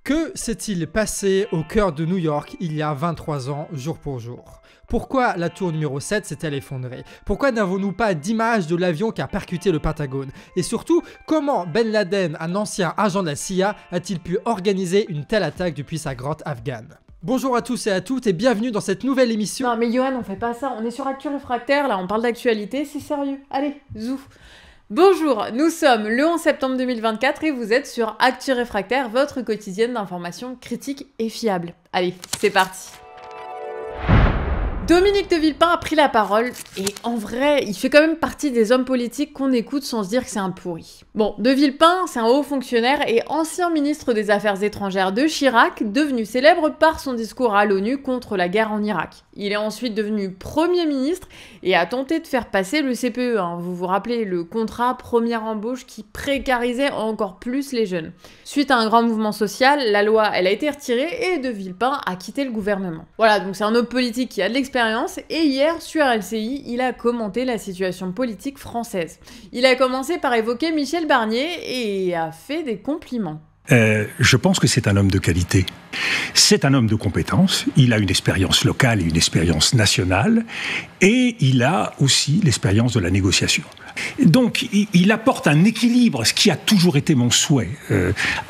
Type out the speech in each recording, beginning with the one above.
Que s'est-il passé au cœur de New York il y a 23 ans, jour pour jour? Pourquoi la tour numéro 7 s'est-elle effondrée? Pourquoi n'avons-nous pas d'images de l'avion qui a percuté le Pentagone? Et surtout, comment Ben Laden, un ancien agent de la CIA, a-t-il pu organiser une telle attaque depuis sa grotte afghane? Bonjour à tous et à toutes et bienvenue dans cette nouvelle émission. Non mais Johan, on fait pas ça, on est sur Actu Réfractaire, là on parle d'actualité, c'est sérieux. Allez, zouf. Bonjour, nous sommes le 11 septembre 2024 et vous êtes sur Actu Réfractaire, votre quotidienne d'information critique et fiable. Allez, c'est parti. Dominique de Villepin a pris la parole, et en vrai, il fait quand même partie des hommes politiques qu'on écoute sans se dire que c'est un pourri. Bon, de Villepin, c'est un haut fonctionnaire et ancien ministre des Affaires étrangères de Chirac, devenu célèbre par son discours à l'ONU contre la guerre en Irak. Il est ensuite devenu Premier ministre et a tenté de faire passer le CPE, vous vous rappelez, le contrat première embauche qui précarisait encore plus les jeunes. Suite à un grand mouvement social, la loi, elle a été retirée et de Villepin a quitté le gouvernement. Voilà, donc c'est un homme politique qui a de l'expérience. Et hier, sur LCI, il a commenté la situation politique française. Il a commencé par évoquer Michel Barnier et a fait des compliments. Je pense que c'est un homme de qualité. C'est un homme de compétence. Il a une expérience locale et une expérience nationale. Et il a aussi l'expérience de la négociation. Donc, il apporte un équilibre, ce qui a toujours été mon souhait.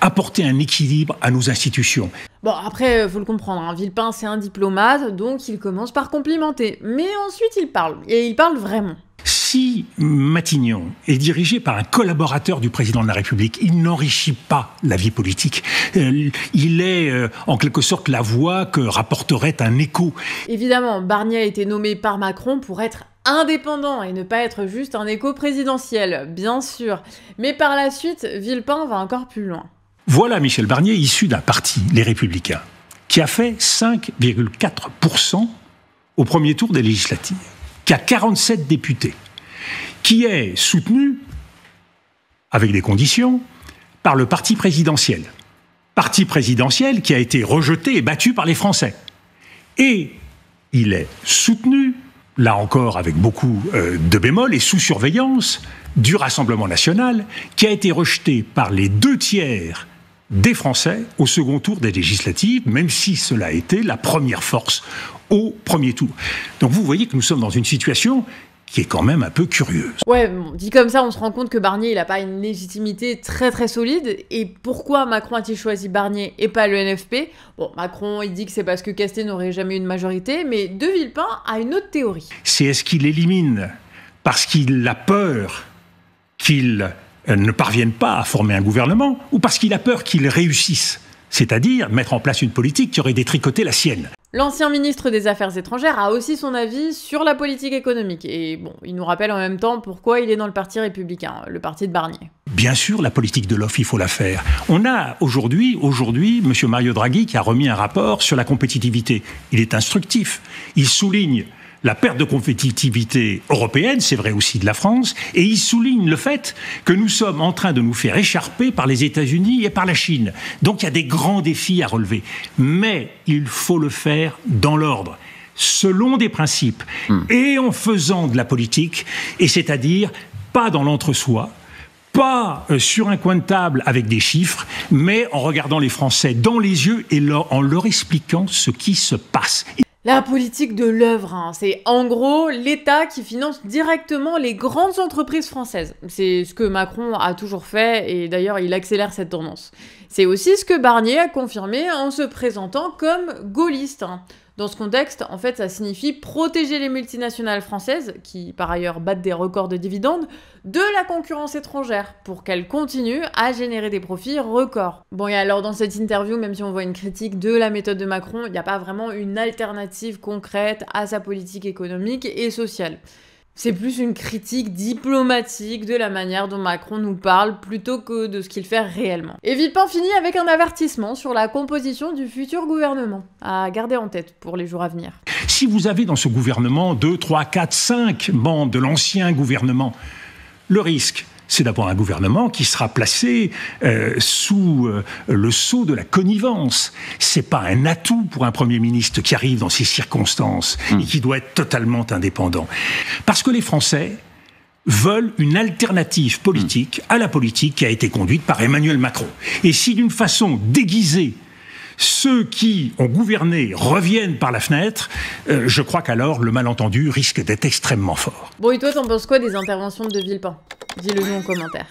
Apporter un équilibre à nos institutions. Bon, après, faut le comprendre, Villepin, c'est un diplomate, donc il commence par complimenter. Mais ensuite, il parle. Et il parle vraiment. Si Matignon est dirigé par un collaborateur du président de la République, il n'enrichit pas la vie politique. Il est en quelque sorte la voix que rapporterait un écho. Évidemment, Barnier a été nommé par Macron pour être indépendant et ne pas être juste un écho présidentiel, bien sûr. Mais par la suite, Villepin va encore plus loin. Voilà Michel Barnier, issu d'un parti, les Républicains, qui a fait 5,4% au premier tour des législatives, qui a 47 députés, qui est soutenu, avec des conditions, par le parti présidentiel. Parti présidentiel qui a été rejeté et battu par les Français. Et il est soutenu, là encore avec beaucoup de bémols, et sous surveillance du Rassemblement national, qui a été rejeté par les 2/3 des Français au second tour des législatives, même si cela a été la première force au premier tour. Donc vous voyez que nous sommes dans une situation qui est quand même un peu curieuse. Ouais, bon, dit comme ça, on se rend compte que Barnier, il n'a pas une légitimité très très solide. Et pourquoi Macron a-t-il choisi Barnier et pas le NFP? Bon, Macron, il dit que c'est parce que Castex n'aurait jamais eu une majorité, mais De Villepin a une autre théorie. C'est est-ce qu'il élimine parce qu'il a peur qu'il ne parvienne pas à former un gouvernement, ou parce qu'il a peur qu'il réussisse, c'est-à-dire mettre en place une politique qui aurait détricoté la sienne. L'ancien ministre des Affaires étrangères a aussi son avis sur la politique économique. Et bon, il nous rappelle en même temps pourquoi il est dans le parti républicain, le parti de Barnier. Bien sûr, la politique de l'offre, il faut la faire. On a aujourd'hui, M. Mario Draghi qui a remis un rapport sur la compétitivité. Il est instructif. Il souligne la perte de compétitivité européenne, c'est vrai aussi de la France, et il souligne le fait que nous sommes en train de nous faire écharper par les États-Unis et par la Chine. Donc il y a des grands défis à relever. Mais il faut le faire dans l'ordre, selon des principes, et en faisant de la politique, et c'est-à-dire pas dans l'entre-soi, pas sur un coin de table avec des chiffres, mais en regardant les Français dans les yeux et en leur expliquant ce qui se passe. La politique de l'œuvre, c'est en gros l'État qui finance directement les grandes entreprises françaises. C'est ce que Macron a toujours fait et d'ailleurs il accélère cette tendance. C'est aussi ce que Barnier a confirmé en se présentant comme gaulliste. Dans ce contexte, en fait, ça signifie protéger les multinationales françaises, qui par ailleurs battent des records de dividendes, de la concurrence étrangère, pour qu'elles continuent à générer des profits records. Bon, et alors dans cette interview, même si on voit une critique de la méthode de Macron, il n'y a pas vraiment une alternative concrète à sa politique économique et sociale. C'est plus une critique diplomatique de la manière dont Macron nous parle plutôt que de ce qu'il fait réellement. Et Villepin finit avec un avertissement sur la composition du futur gouvernement, à garder en tête pour les jours à venir. Si vous avez dans ce gouvernement 2, 3, 4, 5 membres de l'ancien gouvernement, le risque, c'est d'avoir un gouvernement qui sera placé sous le sceau de la connivence. C'est pas un atout pour un Premier ministre qui arrive dans ces circonstances et qui doit être totalement indépendant. Parce que les Français veulent une alternative politique à la politique qui a été conduite par Emmanuel Macron. Et si d'une façon déguisée, ceux qui ont gouverné reviennent par la fenêtre, je crois qu'alors le malentendu risque d'être extrêmement fort. Bon, et toi, t'en penses quoi des interventions de Villepin? Dis-le nous en commentaire.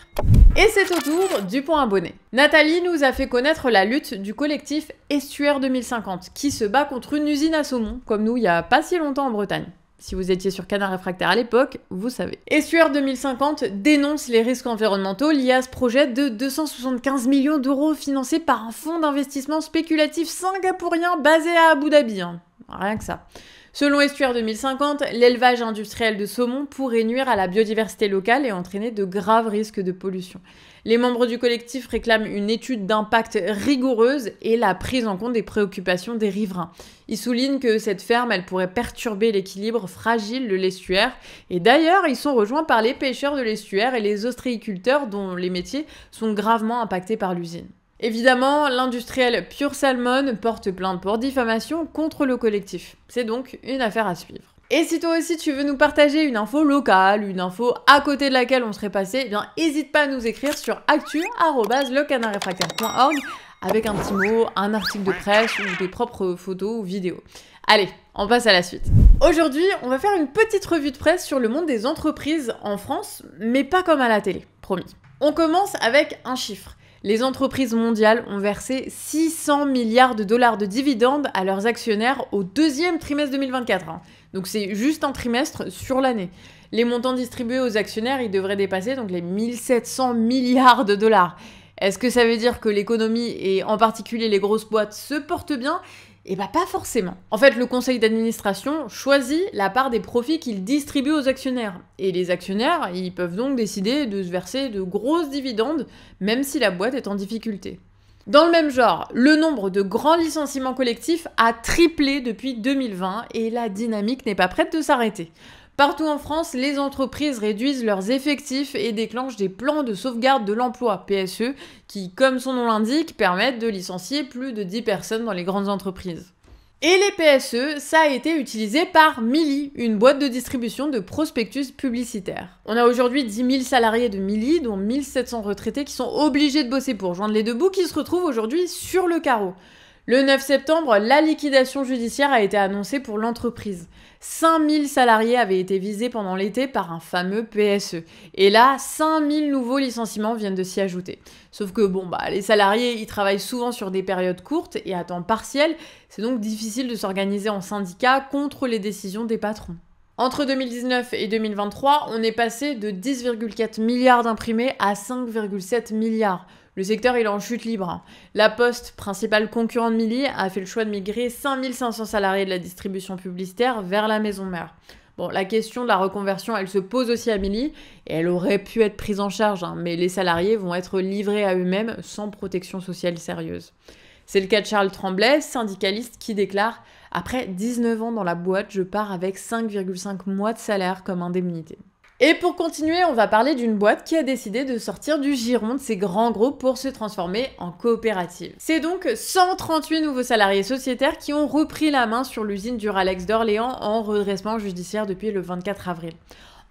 Et c'est au tour du point abonné. Nathalie nous a fait connaître la lutte du collectif Estuaire 2050, qui se bat contre une usine à saumon, comme nous, il y a pas si longtemps en Bretagne. Si vous étiez sur Canard Réfractaire à l'époque, vous savez. Estuaire 2050 dénonce les risques environnementaux liés à ce projet de 275 millions d'euros financé par un fonds d'investissement spéculatif singapourien basé à Abu Dhabi. Rien que ça. Selon Estuaire 2050, l'élevage industriel de saumon pourrait nuire à la biodiversité locale et entraîner de graves risques de pollution. Les membres du collectif réclament une étude d'impact rigoureuse et la prise en compte des préoccupations des riverains. Ils soulignent que cette ferme, elle pourrait perturber l'équilibre fragile de l'estuaire. Et d'ailleurs, ils sont rejoints par les pêcheurs de l'estuaire et les ostréiculteurs dont les métiers sont gravement impactés par l'usine. Évidemment, l'industriel Pure Salmon porte plainte pour diffamation contre le collectif. C'est donc une affaire à suivre. Et si toi aussi tu veux nous partager une info locale, une info à côté de laquelle on serait passé, eh bien n'hésite pas à nous écrire sur actu@lecanardréfractaire.org avec un petit mot, un article de presse ou des propres photos ou vidéos. Allez, on passe à la suite. Aujourd'hui, on va faire une petite revue de presse sur le monde des entreprises en France, mais pas comme à la télé, promis. On commence avec un chiffre. Les entreprises mondiales ont versé 600 milliards de dollars de dividendes à leurs actionnaires au deuxième trimestre 2024. Donc c'est juste un trimestre sur l'année. Les montants distribués aux actionnaires, ils devraient dépasser donc les 1700 milliards de dollars. Est-ce que ça veut dire que l'économie, et en particulier les grosses boîtes, se portent bien ? Eh bien, pas forcément. En fait, le conseil d'administration choisit la part des profits qu'il distribue aux actionnaires. Et les actionnaires, ils peuvent donc décider de se verser de grosses dividendes, même si la boîte est en difficulté. Dans le même genre, le nombre de grands licenciements collectifs a triplé depuis 2020 et la dynamique n'est pas prête de s'arrêter. Partout en France, les entreprises réduisent leurs effectifs et déclenchent des plans de sauvegarde de l'emploi, PSE, qui, comme son nom l'indique, permettent de licencier plus de 10 personnes dans les grandes entreprises. Et les PSE, ça a été utilisé par Milly, une boîte de distribution de prospectus publicitaires. On a aujourd'hui 10 000 salariés de Milly, dont 1700 retraités qui sont obligés de bosser pour joindre les deux bouts, qui se retrouvent aujourd'hui sur le carreau. Le 9 septembre, la liquidation judiciaire a été annoncée pour l'entreprise. 5000 salariés avaient été visés pendant l'été par un fameux PSE. Et là, 5000 nouveaux licenciements viennent de s'y ajouter. Sauf que les salariés, ils travaillent souvent sur des périodes courtes et à temps partiel. C'est donc difficile de s'organiser en syndicat contre les décisions des patrons. Entre 2019 et 2023, on est passé de 10,4 milliards d'imprimés à 5,7 milliards. Le secteur, il est en chute libre. La Poste, principal concurrent de Milly, a fait le choix de migrer 5500 salariés de la distribution publicitaire vers la maison mère. Bon, la question de la reconversion, elle se pose aussi à Milly, et elle aurait pu être prise en charge, mais les salariés vont être livrés à eux-mêmes sans protection sociale sérieuse. C'est le cas de Charles Tremblay, syndicaliste, qui déclare « Après 19 ans dans la boîte, je pars avec 5,5 mois de salaire comme indemnité ». Et pour continuer, on va parler d'une boîte qui a décidé de sortir du giron de ces grands groupes pour se transformer en coopérative. C'est donc 138 nouveaux salariés sociétaires qui ont repris la main sur l'usine Duralex d'Orléans en redressement judiciaire depuis le 24 avril.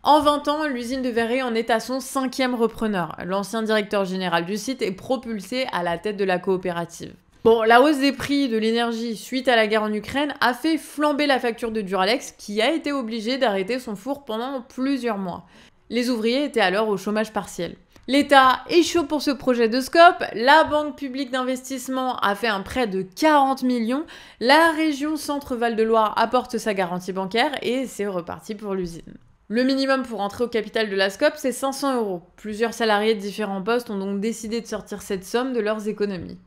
En 20 ans, l'usine de Verrey en est à son 5e repreneur. L'ancien directeur général du site est propulsé à la tête de la coopérative. Bon, la hausse des prix de l'énergie suite à la guerre en Ukraine a fait flamber la facture de Duralex qui a été obligé d'arrêter son four pendant plusieurs mois. Les ouvriers étaient alors au chômage partiel. L'État est chaud pour ce projet de scope, la Banque publique d'investissement a fait un prêt de 40 millions, la région Centre-Val de Loire apporte sa garantie bancaire et c'est reparti pour l'usine. Le minimum pour entrer au capital de la SCOP, c'est 500 €. Plusieurs salariés de différents postes ont donc décidé de sortir cette somme de leurs économies.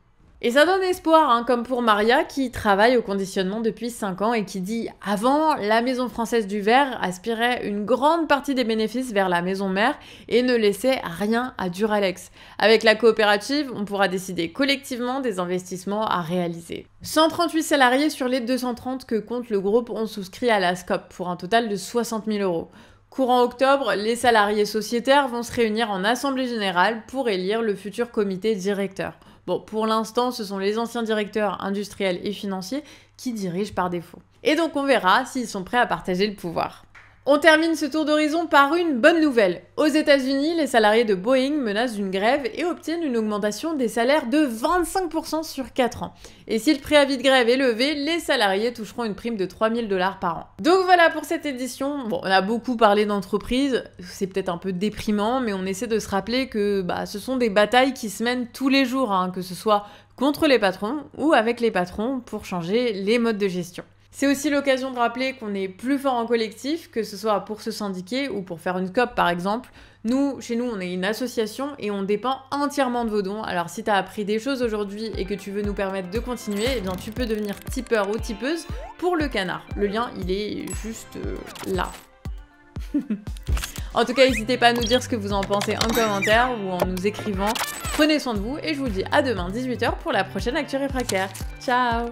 Et ça donne espoir, comme pour Maria, qui travaille au conditionnement depuis 5 ans et qui dit « Avant, la Maison Française du Verre aspirait une grande partie des bénéfices vers la maison mère et ne laissait rien à Duralex. Avec la coopérative, on pourra décider collectivement des investissements à réaliser. » 138 salariés sur les 230 que compte le groupe ont souscrit à la SCOP pour un total de 60 000 €. Courant octobre, les salariés sociétaires vont se réunir en assemblée générale pour élire le futur comité directeur. Bon, pour l'instant, ce sont les anciens directeurs industriels et financiers qui dirigent par défaut. Et donc on verra s'ils sont prêts à partager le pouvoir. On termine ce tour d'horizon par une bonne nouvelle. Aux États-Unis, les salariés de Boeing menacent une grève et obtiennent une augmentation des salaires de 25% sur 4 ans. Et si le préavis de grève est levé, les salariés toucheront une prime de 3 000 $ par an. Donc voilà pour cette édition. Bon, on a beaucoup parlé d'entreprise, c'est peut-être un peu déprimant, mais on essaie de se rappeler que ce sont des batailles qui se mènent tous les jours, hein, que ce soit contre les patrons ou avec les patrons pour changer les modes de gestion. C'est aussi l'occasion de rappeler qu'on est plus fort en collectif, que ce soit pour se syndiquer ou pour faire une COP par exemple. Chez nous, on est une association et on dépend entièrement de vos dons. Alors si t'as appris des choses aujourd'hui et que tu veux nous permettre de continuer, eh bien tu peux devenir tipeur ou tipeuse pour le canard. Le lien, il est juste là. En tout cas, n'hésitez pas à nous dire ce que vous en pensez en commentaire ou en nous écrivant. Prenez soin de vous et je vous dis à demain 18 h pour la prochaine Actu Réfractaire. Ciao!